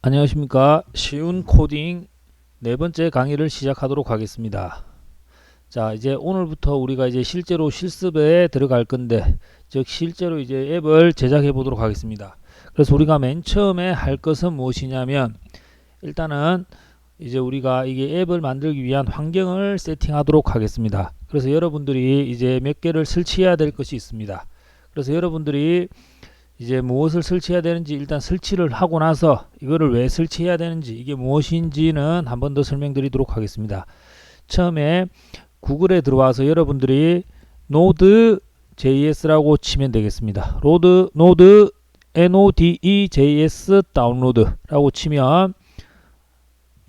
안녕하십니까. 쉬운 코딩 네 번째 강의를 시작하도록 하겠습니다. 자, 이제 오늘부터 우리가 이제 실제로 실습에 들어갈 건데, 즉 실제로 이제 앱을 제작해 보도록 하겠습니다. 그래서 우리가 맨 처음에 할 것은 무엇이냐면, 일단은 이제 우리가 이게 앱을 만들기 위한 환경을 세팅하도록 하겠습니다. 그래서 여러분들이 이제 몇 개를 설치해야 될 것이 있습니다. 그래서 여러분들이 이제 무엇을 설치해야 되는지 일단 설치를 하고 나서 이거를 왜 설치해야 되는지 이게 무엇인지는 한 번 더 설명드리도록 하겠습니다. 처음에 구글에 들어와서 여러분들이 node.js라고 치면 되겠습니다. node node.js 다운로드라고 치면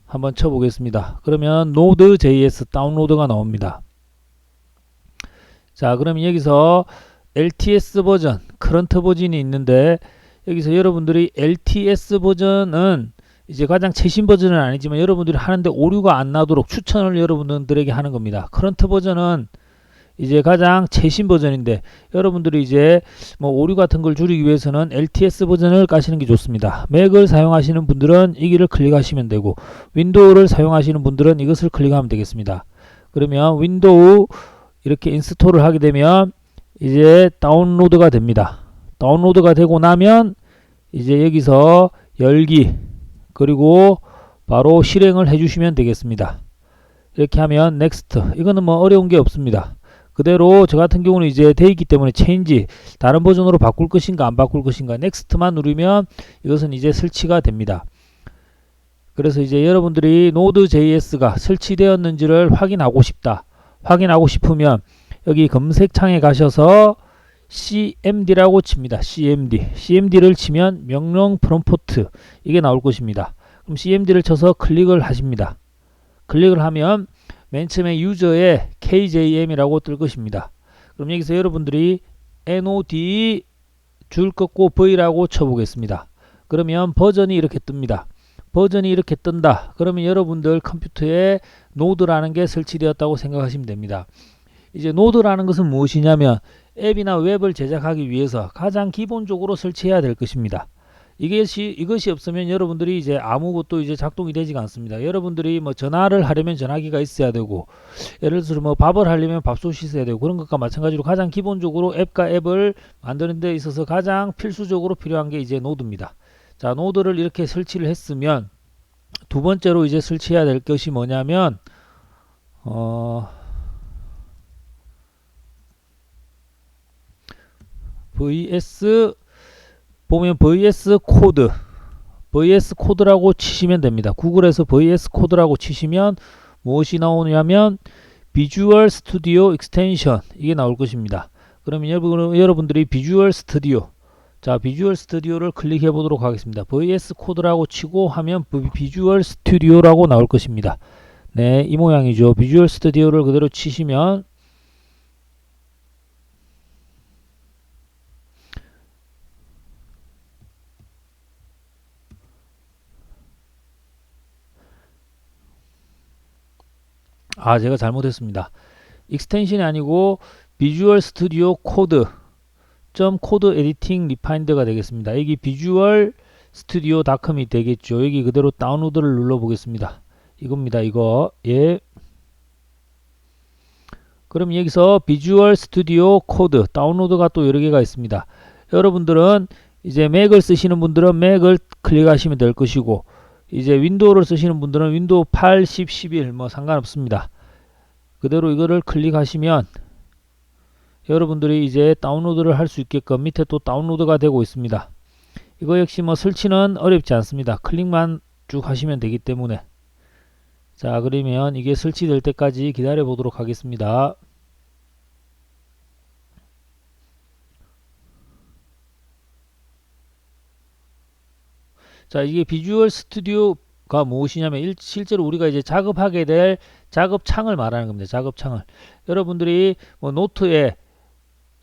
한번 쳐보겠습니다. 그러면 node.js 다운로드가 나옵니다. 자, 그럼 여기서 LTS 버전, 커런트 버전이 있는데, 여기서 여러분들이 LTS 버전은 이제 가장 최신 버전은 아니지만 여러분들이 하는데 오류가 안 나도록 추천을 여러분들에게 하는 겁니다. 커런트 버전은 이제 가장 최신 버전인데, 여러분들이 이제 뭐 오류 같은 걸 줄이기 위해서는 LTS 버전을 까시는 게 좋습니다. 맥을 사용하시는 분들은 이 길을 클릭하시면 되고, 윈도우를 사용하시는 분들은 이것을 클릭하면 되겠습니다. 그러면 윈도우 이렇게 인스톨을 하게 되면 이제 다운로드가 됩니다. 다운로드가 되고 나면 이제 여기서 열기, 그리고 바로 실행을 해주시면 되겠습니다. 이렇게 하면 넥스트. 이거는 뭐 어려운 게 없습니다. 그대로 저 같은 경우는 이제 돼 있기 때문에 체인지, 다른 버전으로 바꿀 것인가 안 바꿀 것인가, 넥스트만 누르면 이것은 이제 설치가 됩니다. 그래서 이제 여러분들이 Node.js가 설치되었는지를 확인하고 싶으면 여기 검색창에 가셔서 cmd라고 칩니다. cmd를 치면 명령 프롬프트 이게 나올 것입니다. 그럼 cmd를 쳐서 클릭을 하십니다. 클릭을 하면 맨 처음에 유저의 kjm이라고 뜰 것입니다. 그럼 여기서 여러분들이 nod 줄 긋고 v라고 쳐보겠습니다. 그러면 버전이 이렇게 뜹니다. 버전이 이렇게 뜬다. 그러면 여러분들 컴퓨터에 노드라는 게 설치되었다고 생각하시면 됩니다. 이제 노드라는 것은 무엇이냐면 앱이나 웹을 제작하기 위해서 가장 기본적으로 설치해야 될 것입니다. 이것이 없으면 여러분들이 이제 아무것도 이제 작동이 되지가 않습니다. 여러분들이 뭐 전화를 하려면 전화기가 있어야 되고, 예를 들어서 뭐 밥을 하려면 밥솥이 있어야 되고, 그런 것과 마찬가지로 가장 기본적으로 앱과 앱을 만드는 데 있어서 가장 필수적으로 필요한 게 이제 노드입니다. 자, 노드를 이렇게 설치를 했으면 두 번째로 이제 설치해야 될 것이 뭐냐면 보면 VS 코드라고 치시면 됩니다. 구글에서 VS 코드라고 치시면 무엇이 나오냐면 비주얼 스튜디오 익스텐션 이게 나올 것입니다. 그러면 여러분들이 비주얼 스튜디오, 자, 비주얼 스튜디오를 클릭해 보도록 하겠습니다. VS 코드라고 치고 하면 비주얼 스튜디오라고 나올 것입니다. 네, 이 모양이죠. 비주얼 스튜디오를 그대로 치시면 제가 잘못했습니다. 익스텐션이 아니고 비주얼 스튜디오 코드 코드 에디팅 리파인드가 되겠습니다. 여기 비주얼 스튜디오.com이 되겠죠. 여기 그대로 다운로드를 눌러 보겠습니다. 이겁니다. 이거. 예. 그럼 여기서 비주얼 스튜디오 코드 다운로드가 또 여러 개가 있습니다. 여러분들은 이제 맥을 쓰시는 분들은 맥을 클릭하시면 될 것이고, 이제 윈도우를 쓰시는 분들은 윈도우 8, 10, 11 뭐 상관없습니다. 그대로 이거를 클릭하시면 여러분들이 이제 다운로드를 할 수 있게끔 밑에 또 다운로드가 되고 있습니다. 이거 역시 뭐 설치는 어렵지 않습니다. 클릭만 쭉 하시면 되기 때문에. 자, 그러면 이게 설치될 때까지 기다려 보도록 하겠습니다. 자, 이게 비주얼 스튜디오가 무엇이냐면 실제로 우리가 이제 작업하게 될 작업창을 말하는 겁니다. 작업창을. 여러분들이 뭐 노트에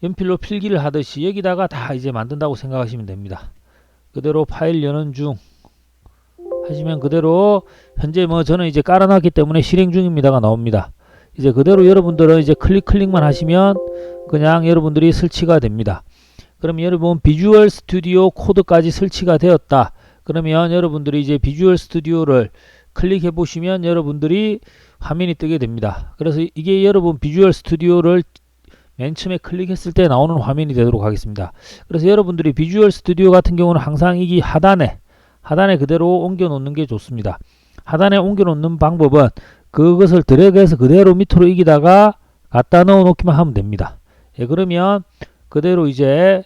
연필로 필기를 하듯이 여기다가 다 이제 만든다고 생각하시면 됩니다. 그대로 파일 여는 중 하시면 그대로 현재 뭐 저는 이제 깔아놨기 때문에 실행 중입니다가 나옵니다. 이제 그대로 여러분들은 이제 클릭만 하시면 그냥 여러분들이 설치가 됩니다. 그럼 여러분 비주얼 스튜디오 코드까지 설치가 되었다. 그러면 여러분들이 이제 비주얼 스튜디오를 클릭해 보시면 여러분들이 화면이 뜨게 됩니다. 그래서 이게 여러분 비주얼 스튜디오를 맨 처음에 클릭했을 때 나오는 화면이 되도록 하겠습니다. 그래서 여러분들이 비주얼 스튜디오 같은 경우는 항상 이기 하단에 그대로 옮겨 놓는 게 좋습니다. 하단에 옮겨 놓는 방법은 그것을 드래그해서 그대로 밑으로 이기다가 갖다 넣어 놓기만 하면 됩니다. 예, 그러면 그대로 이제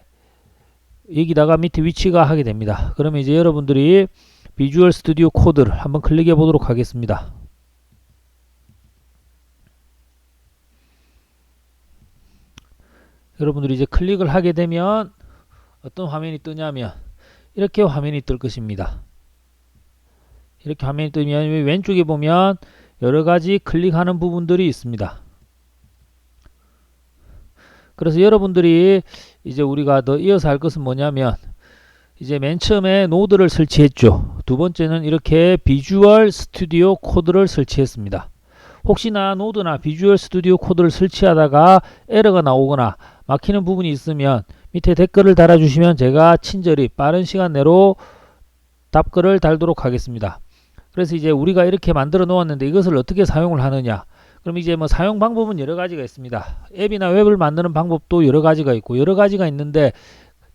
여기다가 밑에 위치가 하게 됩니다. 그러면 이제 여러분들이 비주얼 스튜디오 코드를 한번 클릭해 보도록 하겠습니다. 여러분들이 이제 클릭을 하게 되면 어떤 화면이 뜨냐면 이렇게 화면이 뜰 것입니다. 이렇게 화면이 뜨면 왼쪽에 보면 여러가지 클릭하는 부분들이 있습니다. 그래서 여러분들이 이제 우리가 더 이어서 할 것은 뭐냐면 이제 맨 처음에 노드를 설치했죠. 두 번째는 이렇게 비주얼 스튜디오 코드를 설치했습니다. 혹시나 노드나 비주얼 스튜디오 코드를 설치하다가 에러가 나오거나 막히는 부분이 있으면 밑에 댓글을 달아주시면 제가 친절히 빠른 시간 내로 답글을 달도록 하겠습니다. 그래서 이제 우리가 이렇게 만들어 놓았는데 이것을 어떻게 사용을 하느냐. 그럼 이제 뭐 사용 방법은 여러 가지가 있습니다. 앱이나 웹을 만드는 방법도 여러 가지가 있고 여러 가지가 있는데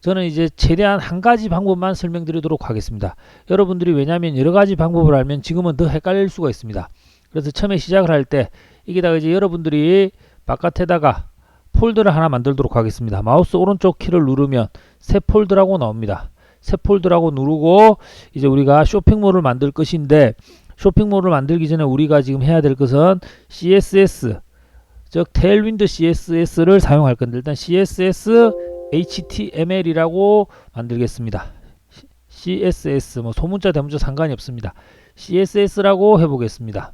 저는 이제 최대한 한 가지 방법만 설명드리도록 하겠습니다. 여러분들이 왜냐하면 여러 가지 방법을 알면 지금은 더 헷갈릴 수가 있습니다. 그래서 처음에 시작을 할 때 여기다가 이제 여러분들이 바깥에다가 폴더를 하나 만들도록 하겠습니다. 마우스 오른쪽 키를 누르면 새 폴더라고 나옵니다. 새 폴더라고 누르고 이제 우리가 쇼핑몰을 만들 것인데 쇼핑몰을 만들기 전에 우리가 지금 해야 될 것은 CSS 즉 테일윈드 CSS를 사용할 건데 일단 CSS HTML이라고 만들겠습니다. CSS 뭐 소문자 대문자 상관이 없습니다. CSS라고 해보겠습니다.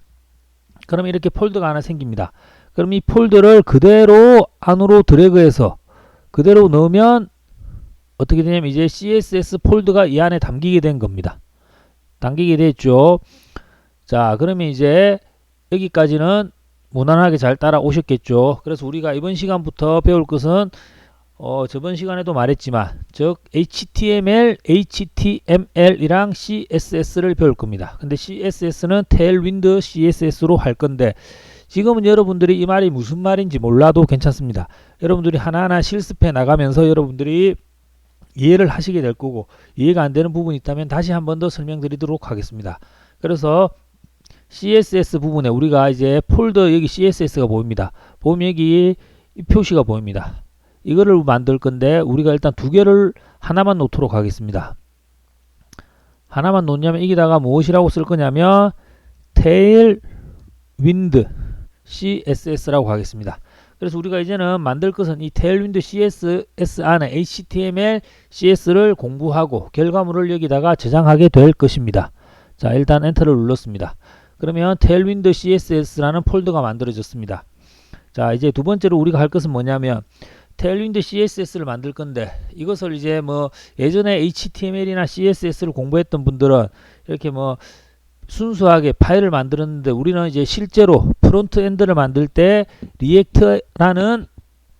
그럼 이렇게 폴더가 하나 생깁니다. 그럼 이 폴더를 그대로 안으로 드래그해서 그대로 넣으면 어떻게 되냐면 이제 CSS 폴더가 이 안에 담기게 된 겁니다. 담기게 됐죠. 자, 그러면 이제 여기까지는 무난하게 잘 따라오셨겠죠. 그래서 우리가 이번 시간부터 배울 것은 저번 시간에도 말했지만 즉 HTML, HTML이랑 CSS를 배울 겁니다. 근데 CSS는 테일윈드 CSS로 할 건데 지금은 여러분들이 이 말이 무슨 말인지 몰라도 괜찮습니다. 여러분들이 하나하나 실습해 나가면서 여러분들이 이해를 하시게 될 거고 이해가 안 되는 부분이 있다면 다시 한 번 더 설명드리도록 하겠습니다. 그래서 CSS 부분에 우리가 이제 폴더 여기 CSS가 보입니다. 보면 여기 이 표시가 보입니다. 이거를 만들 건데 우리가 일단 두 개를 하나만 놓도록 하겠습니다. 하나만 놓냐면 여기다가 무엇이라고 쓸 거냐면 테일윈드 CSS라고 하겠습니다. 그래서 우리가 이제는 만들 것은 이 테일윈드 CSS 안에 HTML, CS를 공부하고 결과물을 여기다가 저장하게 될 것입니다. 자, 일단 엔터를 눌렀습니다. 그러면 테일윈드 CSS라는 폴더가 만들어졌습니다. 자, 이제 두 번째로 우리가 할 것은 뭐냐면 테일윈드 CSS를 만들 건데 이것을 이제 뭐 예전에 HTML이나 CSS를 공부했던 분들은 이렇게 뭐 순수하게 파일을 만들었는데 우리는 이제 실제로 프론트엔드를 만들 때 리액트라는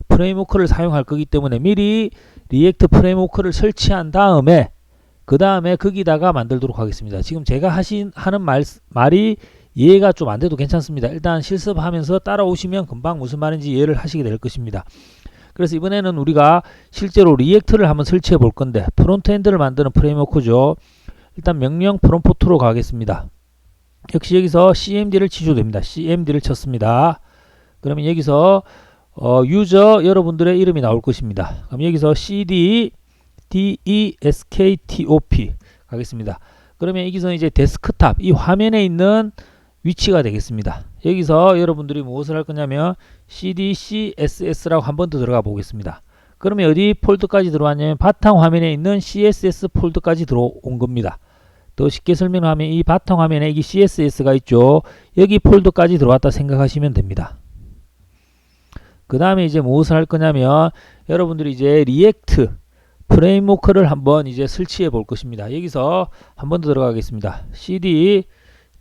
프레임워크를 사용할 거기 때문에 미리 리액트 프레임워크를 설치한 다음에 그 다음에 거기다가 만들도록 하겠습니다. 지금 제가 하는 말이 이해가 좀 안 돼도 괜찮습니다. 일단 실습하면서 따라오시면 금방 무슨 말인지 이해를 하시게 될 것입니다. 그래서 이번에는 우리가 실제로 리액트를 한번 설치해 볼 건데 프론트엔드를 만드는 프레임워크죠. 일단 명령 프롬프트로 가겠습니다. 역시 여기서 cmd를 치셔도 됩니다. cmd를 쳤습니다. 그러면 여기서 유저 여러분들의 이름이 나올 것입니다. 그럼 여기서 cd desktop 가겠습니다. 그러면 여기서 이제 데스크탑 이 화면에 있는 위치가 되겠습니다. 여기서 여러분들이 무엇을 할 거냐면 cdcss라고 한 번 더 들어가 보겠습니다. 그러면 어디 폴더까지 들어왔냐면 바탕 화면에 있는 css 폴더까지 들어온 겁니다. 더 쉽게 설명하면 이 바탕 화면에 이 CSS가 있죠. 여기 폴더까지 들어왔다 생각하시면 됩니다. 그 다음에 이제 무엇을 할 거냐면 여러분들이 이제 리액트 프레임워크를 한번 이제 설치해 볼 것입니다. 여기서 한 번 더 들어가겠습니다. cd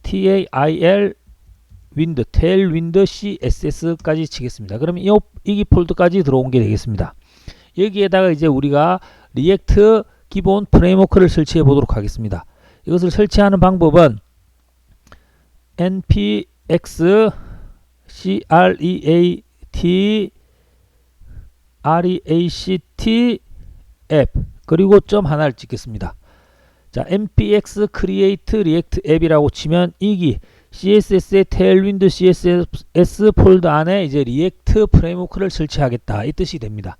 tail 윈드 테일윈드 CSS까지 치겠습니다. 그러면 이 폴더까지 들어온 게 되겠습니다. 여기에다가 이제 우리가 리액트 기본 프레임워크를 설치해 보도록 하겠습니다. 이것을 설치하는 방법은 npx react app 그리고 점 하나를 찍겠습니다. 자, npx create react app이라고 치면 이기 CSS의 테일윈드 CSS 폴더 안에 이제 리액트 프레임워크를 설치하겠다 이 뜻이 됩니다.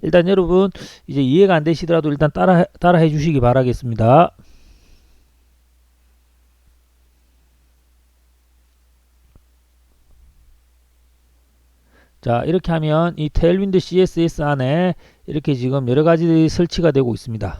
일단 여러분 이제 이해가 안 되시더라도 일단 따라해 주시기 바라겠습니다. 자, 이렇게 하면 이 테일윈드 CSS 안에 이렇게 지금 여러 가지 설치가 되고 있습니다.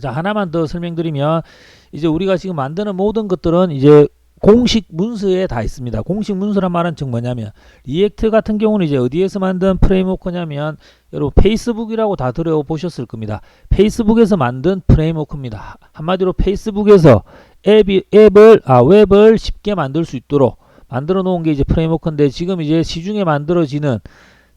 자, 하나만 더 설명드리면 이제 우리가 지금 만드는 모든 것들은 이제 공식 문서에 다 있습니다. 공식 문서란 말은 즉 뭐냐면 리액트 같은 경우는 이제 어디에서 만든 프레임워크냐면 여러분 페이스북이라고 다 들어보셨을 겁니다. 페이스북에서 만든 프레임워크입니다. 한마디로 페이스북에서 웹을 쉽게 만들 수 있도록 만들어 놓은 게 이제 프레임워크인데 지금 이제 시중에 만들어지는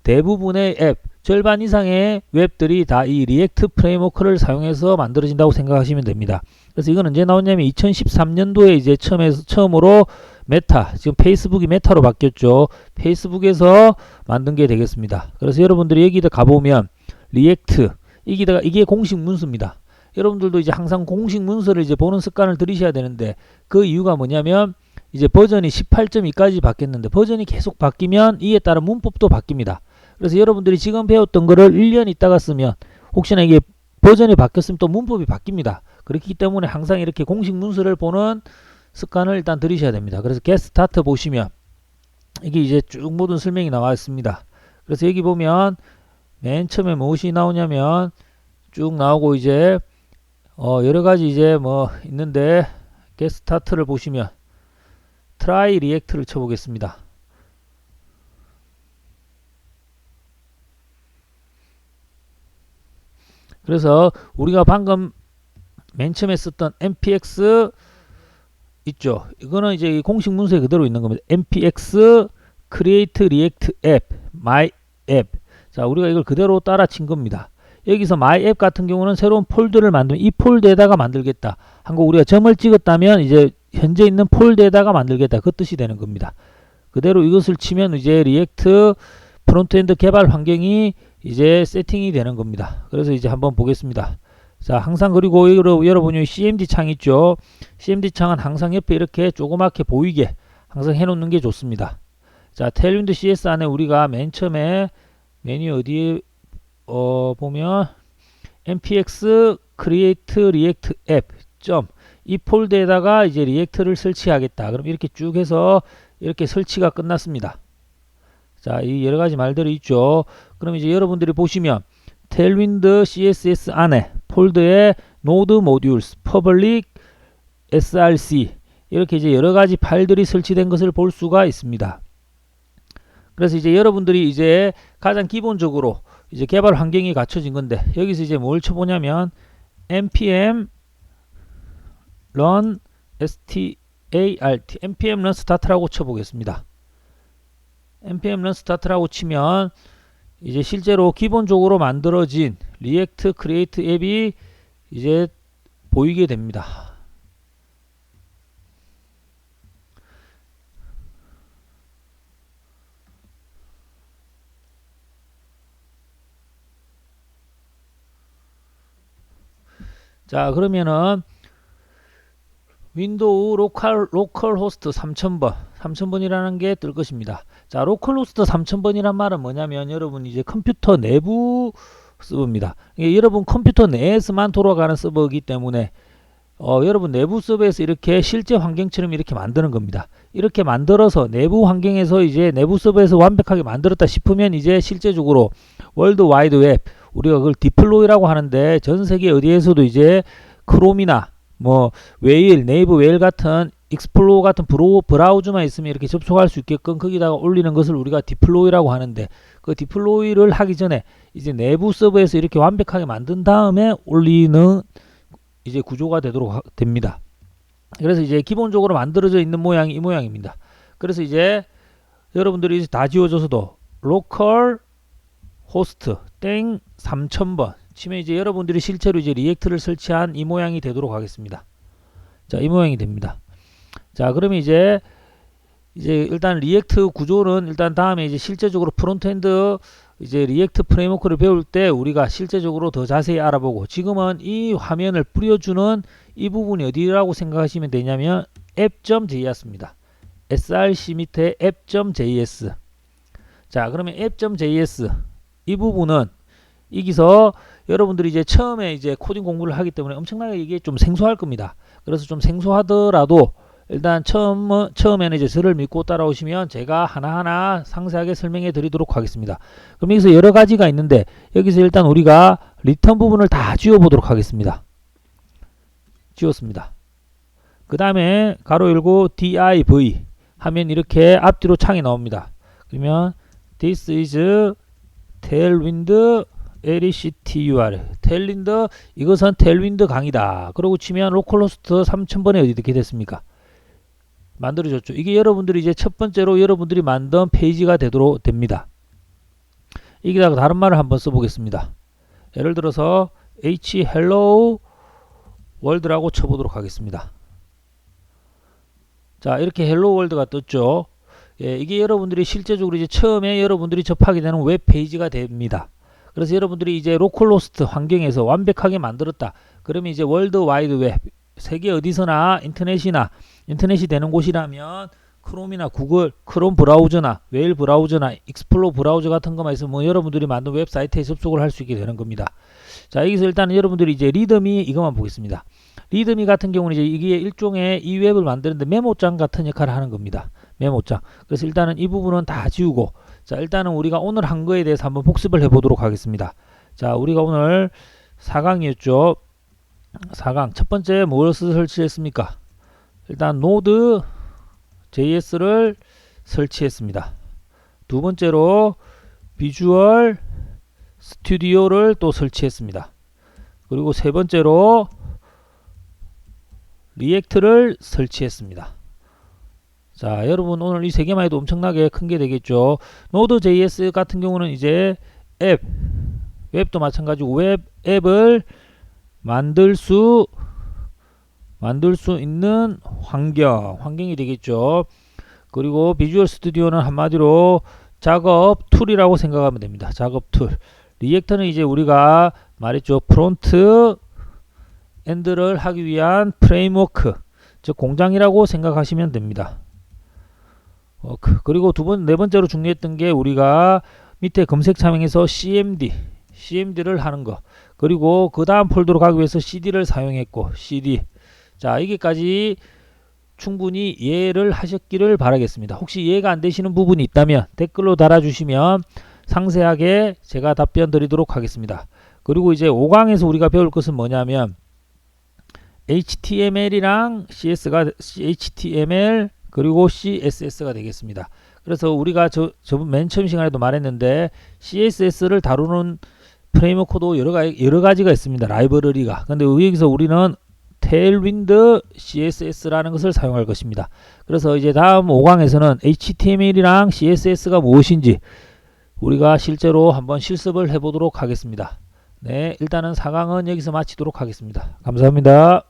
대부분의 앱 절반 이상의 웹들이 다 이 리액트 프레임워크를 사용해서 만들어진다고 생각하시면 됩니다. 그래서 이건 언제 나왔냐면 2013년도에 이제 처음으로 메타, 지금 페이스북이 메타로 바뀌었죠. 페이스북에서 만든 게 되겠습니다. 그래서 여러분들이 여기다 가보면 리액트 이게 공식 문서입니다. 여러분들도 이제 항상 공식 문서를 이제 보는 습관을 들이셔야 되는데 그 이유가 뭐냐면 이제 버전이 18.2까지 바뀌었는데 버전이 계속 바뀌면 이에 따른 문법도 바뀝니다. 그래서 여러분들이 지금 배웠던 거를 1년 있다가 쓰면 혹시나 이게 버전이 바뀌었으면 또 문법이 바뀝니다. 그렇기 때문에 항상 이렇게 공식 문서를 보는 습관을 일단 들이셔야 됩니다. 그래서 get start 보시면 이게 이제 쭉 모든 설명이 나와 있습니다. 그래서 여기 보면 맨 처음에 무엇이 나오냐면 쭉 나오고 이제 여러 가지 이제 뭐 있는데 get start를 보시면 try react를 쳐보겠습니다. 그래서 우리가 방금 맨 처음에 썼던 npx 있죠. 이거는 이제 공식 문서에 그대로 있는 겁니다. npx create react app my app. 자, 우리가 이걸 그대로 따라 친 겁니다. 여기서 my app 같은 경우는 새로운 폴더를 만들면 이 폴더에다가 만들겠다 한 거 우리가 점을 찍었다면 이제 현재 있는 폴더에다가 만들겠다 그 뜻이 되는 겁니다. 그대로 이것을 치면 이제 리액트 프론트엔드 개발 환경이 이제 세팅이 되는 겁니다. 그래서 이제 한번 보겠습니다. 자, 항상 그리고 여러분이 CMD 창 있죠. CMD 창은 항상 옆에 이렇게 조그맣게 보이게 항상 해놓는 게 좋습니다. 자, 테일윈드 CS 안에 우리가 맨 처음에 메뉴 어디에 보면 npx create react app 이 폴더에다가 이제 리액트를 설치하겠다. 그럼 이렇게 쭉 해서 이렇게 설치가 끝났습니다. 자, 이 여러 가지 말들이 있죠. 그럼 이제 여러분들이 보시면 테일윈드 CSS 안에 폴더에 node modules, public, src 이렇게 이제 여러 가지 파일들이 설치된 것을 볼 수가 있습니다. 그래서 이제 여러분들이 이제 가장 기본적으로 이제 개발 환경이 갖춰진 건데 여기서 이제 뭘 쳐보냐면 npm run start npm run start라고 쳐보겠습니다. npm run start라고 치면 이제 실제로 기본적으로 만들어진 리액트 크리에이트 앱이 이제 보이게 됩니다. 자, 그러면은 윈도우 로컬 호스트 3000번이라는 게 뜰 것입니다. 자, 로컬 호스트 3000번이란 말은 뭐냐면 여러분 이제 컴퓨터 내부 서버입니다. 여러분 컴퓨터 내에서만 돌아가는 서버이기 때문에 여러분 내부 서버에서 이렇게 실제 환경처럼 이렇게 만드는 겁니다. 이렇게 만들어서 내부 환경에서 이제 내부 서버에서 완벽하게 만들었다 싶으면 이제 실제적으로 월드 와이드 웹 우리가 그걸 디플로이라고 하는데 전 세계 어디에서도 이제 크롬이나 뭐 웨일, 네이버 웨일 같은 익스플로어 같은 브라우저만 있으면 이렇게 접속할 수 있게끔 거기다가 올리는 것을 우리가 디플로이라고 하는데 그 디플로이를 하기 전에 이제 내부 서버에서 이렇게 완벽하게 만든 다음에 올리는 이제 구조가 되도록 됩니다. 그래서 이제 기본적으로 만들어져 있는 모양이 이 모양입니다. 그래서 이제 여러분들이 다 지워져서도 로컬 호스트 땡 3000번 치면 이제 여러분들이 실제로 이제 리액트를 설치한 이 모양이 되도록 하겠습니다. 자, 이 모양이 됩니다. 자, 그러면 이제 일단 리액트 구조는 일단 다음에 이제 실제적으로 프론트엔드 이제 리액트 프레임워크를 배울 때 우리가 실제적으로 더 자세히 알아보고, 지금은 이 화면을 뿌려주는 이 부분이 어디라고 생각하시면 되냐면 app.js입니다. src 밑에 app.js. 자, 그러면 app.js 이 부분은 여기서 여러분들이 이제 처음에 이제 코딩 공부를 하기 때문에 엄청나게 이게 좀 생소할 겁니다. 그래서 좀 생소하더라도 일단 처음에는 이제 저를 믿고 따라오시면 제가 하나하나 상세하게 설명해 드리도록 하겠습니다. 그럼 여기서 여러 가지가 있는데 여기서 일단 우리가 리턴 부분을 다 지워 보도록 하겠습니다. 지웠습니다. 그 다음에 가로 열고 div 하면 이렇게 앞뒤로 창이 나옵니다. 그러면 this is tailwind lectur tailwind, 이것은 tailwind 강의다. 그러고 치면 로컬호스트 3000번에 어떻게 됐습니까? 만들어졌죠. 이게 여러분들이 이제 첫 번째로 여러분들이 만든 페이지가 되도록 됩니다. 여기다가 다른 말을 한번 써보겠습니다. 예를 들어서 hello world라고 쳐보도록 하겠습니다. 자, 이렇게 hello world가 떴죠. 예, 이게 여러분들이 실제적으로 이제 처음에 여러분들이 접하게 되는 웹 페이지가 됩니다. 그래서 여러분들이 이제 로컬호스트 환경에서 완벽하게 만들었다. 그러면 이제 월드 와이드 웹, 세계 어디서나 인터넷이 되는 곳이라면 크롬이나 구글, 크롬 브라우저나 웨일 브라우저나 익스플로 브라우저 같은 것만 있으면 뭐 여러분들이 만든 웹사이트에 접속을 할 수 있게 되는 겁니다. 자, 여기서 일단은 여러분들이 이제 리드미 이것만 보겠습니다. 리드미 같은 경우는 이제 이게 일종의 이 웹을 만드는데 메모장 같은 역할을 하는 겁니다. 메모장. 그래서 일단은 이 부분은 다 지우고, 자, 일단은 우리가 오늘 한 거에 대해서 한번 복습을 해보도록 하겠습니다. 자, 우리가 오늘 4강이었죠. 4강 첫 번째 무엇을 설치했습니까? 일단 노드 JS를 설치했습니다. 두 번째로 비주얼 스튜디오를 또 설치했습니다. 그리고 세 번째로 리액트를 설치했습니다. 자, 여러분 오늘 이 세 개만 해도 엄청나게 큰 게 되겠죠. 노드.js 같은 경우는 이제 웹도 마찬가지고 앱을 만들 수 있는 환경이 되겠죠. 그리고 비주얼 스튜디오는 한마디로 작업 툴이라고 생각하면 됩니다. 작업 툴. 리액터는 이제 우리가 말했죠. 프론트 엔드를 하기 위한 프레임워크, 즉 공장이라고 생각하시면 됩니다. 그리고 네 번째로 중요했던 게 우리가 밑에 검색창에서 CMD를 하는 거, 그리고 그 다음 폴더로 가기 위해서 CD를 사용했고, CD. 자, 여기까지 충분히 이해를 하셨기를 바라겠습니다. 혹시 이해가 안 되시는 부분이 있다면 댓글로 달아주시면 상세하게 제가 답변 드리도록 하겠습니다. 그리고 이제 5강에서 우리가 배울 것은 뭐냐면 HTML이랑 HTML 그리고 CSS가 되겠습니다. 그래서 우리가 저번 맨 처음 시간에도 말했는데 CSS를 다루는 프레임워크도 여러 가지가 있습니다. 라이브러리가. 근데 여기서 우리는 테일윈드 CSS라는 것을 사용할 것입니다. 그래서 이제 다음 5강에서는 HTML이랑 CSS가 무엇인지 우리가 실제로 한번 실습을 해보도록 하겠습니다. 네, 일단은 4강은 여기서 마치도록 하겠습니다. 감사합니다.